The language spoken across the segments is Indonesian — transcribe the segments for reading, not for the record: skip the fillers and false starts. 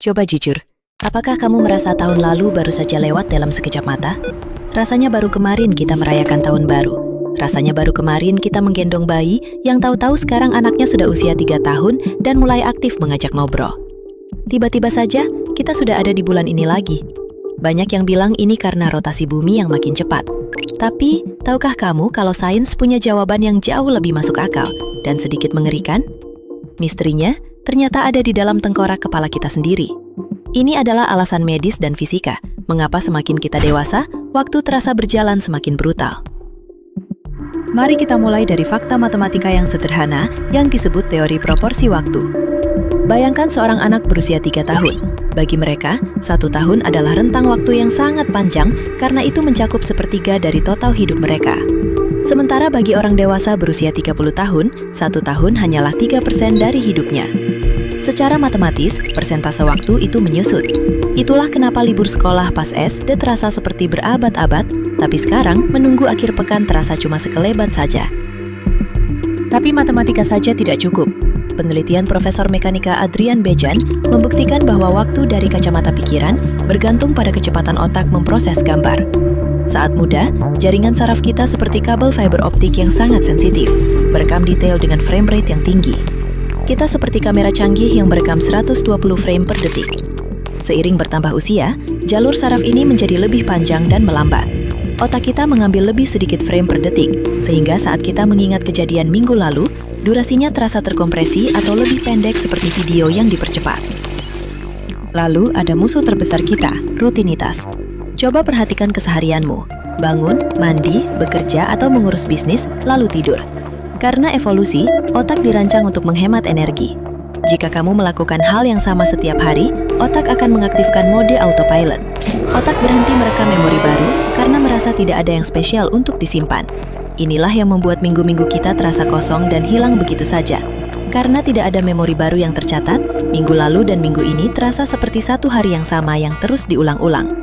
Coba jujur, apakah kamu merasa tahun lalu baru saja lewat dalam sekejap mata? Rasanya baru kemarin kita merayakan tahun baru. Rasanya baru kemarin kita menggendong bayi yang tahu-tahu sekarang anaknya sudah usia 3 tahun dan mulai aktif mengajak ngobrol. Tiba-tiba saja, kita sudah ada di bulan ini lagi. Banyak yang bilang ini karena rotasi bumi yang makin cepat. Tapi, tahukah kamu kalau sains punya jawaban yang jauh lebih masuk akal dan sedikit mengerikan? Misterinya, ternyata ada di dalam tengkorak kepala kita sendiri. Ini adalah alasan medis dan fisika, mengapa semakin kita dewasa, waktu terasa berjalan semakin brutal. Mari kita mulai dari fakta matematika yang sederhana yang disebut teori proporsi waktu. Bayangkan seorang anak berusia 3 tahun. Bagi mereka, 1 tahun adalah rentang waktu yang sangat panjang karena itu mencakup sepertiga dari total hidup mereka. Sementara bagi orang dewasa berusia 30 tahun, 1 tahun hanyalah 3% dari hidupnya. Secara matematis, persentase waktu itu menyusut. Itulah kenapa libur sekolah pas SD terasa seperti berabad-abad, tapi sekarang menunggu akhir pekan terasa cuma sekelebat saja. Tapi matematika saja tidak cukup. Penelitian Profesor Mekanika Adrian Bejan membuktikan bahwa waktu dari kacamata pikiran bergantung pada kecepatan otak memproses gambar. Saat muda, jaringan saraf kita seperti kabel fiber optik yang sangat sensitif, merekam detail dengan frame rate yang tinggi. Kita seperti kamera canggih yang merekam 120 frame per detik. Seiring bertambah usia, jalur saraf ini menjadi lebih panjang dan melambat. Otak kita mengambil lebih sedikit frame per detik, sehingga saat kita mengingat kejadian minggu lalu, durasinya terasa terkompresi atau lebih pendek seperti video yang dipercepat. Lalu ada musuh terbesar kita, rutinitas. Coba perhatikan keseharianmu. Bangun, mandi, bekerja, atau mengurus bisnis, lalu tidur. Karena evolusi, otak dirancang untuk menghemat energi. Jika kamu melakukan hal yang sama setiap hari, otak akan mengaktifkan mode autopilot. Otak berhenti merekam memori baru karena merasa tidak ada yang spesial untuk disimpan. Inilah yang membuat minggu-minggu kita terasa kosong dan hilang begitu saja. Karena tidak ada memori baru yang tercatat, minggu lalu dan minggu ini terasa seperti satu hari yang sama yang terus diulang-ulang.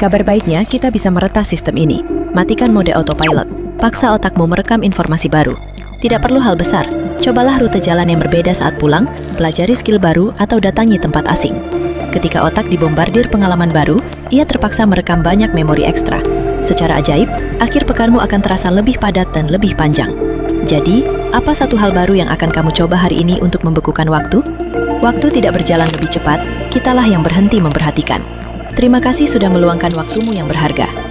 Kabar baiknya, kita bisa meretas sistem ini. Matikan mode autopilot. Paksa otakmu merekam informasi baru. Tidak perlu hal besar. Cobalah rute jalan yang berbeda saat pulang, pelajari skill baru, atau datangi tempat asing. Ketika otak dibombardir pengalaman baru, ia terpaksa merekam banyak memori ekstra. Secara ajaib, akhir pekanmu akan terasa lebih padat dan lebih panjang. Jadi, apa satu hal baru yang akan kamu coba hari ini untuk membekukan waktu? Waktu tidak berjalan lebih cepat, kitalah yang berhenti memperhatikan. Terima kasih sudah meluangkan waktumu yang berharga.